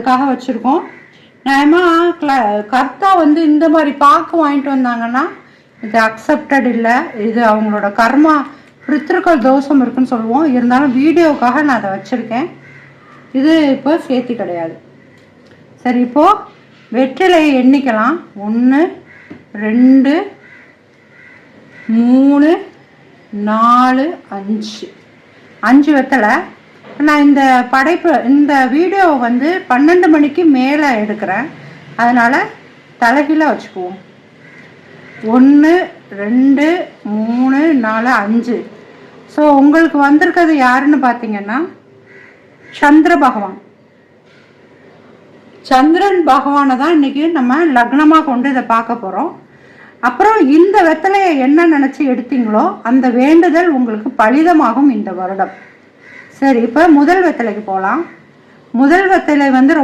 அதுக்காக வச்சுருக்கோம். நியாயமாக கர்த்தா வந்து இந்த மாதிரி பாக்கு வாங்கிட்டு வந்தாங்கன்னா இது அக்செப்டட் இல்லை. இது அவங்களோட கர்மா பித்ருக்கள் தோஷம் இருக்குன்னு சொல்லுவோம். இருந்தாலும் வீடியோவுக்காக நான் அதை வச்சுருக்கேன். இது இப்போ சேர்த்தி கிடையாது. சரி, இப்போது வெற்றிலையை எண்ணிக்கலாம். 1 2 3 4 5 வெத்தலை. நான் இந்த வீடியோவை வந்து 12 மணிக்கு மேலே எடுக்கிறேன். அதனால் தலைகீழாக வச்சுக்குவோம். 1 2 3 4 5. ஸோ உங்களுக்கு வந்திருக்கிறது யாருன்னு பார்த்தீங்கன்னா சந்திர பகவான். சந்திரன் பகவானை தான் இன்றைக்கி நம்ம லக்னமாக கொண்டு இதை பார்க்க போகிறோம். அப்புறம் இந்த வெத்தலையை என்ன நினச்சி எடுத்தீங்களோ அந்த வேண்டுதல் உங்களுக்கு பலிதமாகும் இந்த வருடம். சரி, இப்போ முதல் வெத்தலைக்கு போகலாம். முதல் வெத்தலை வந்து ரொம்ப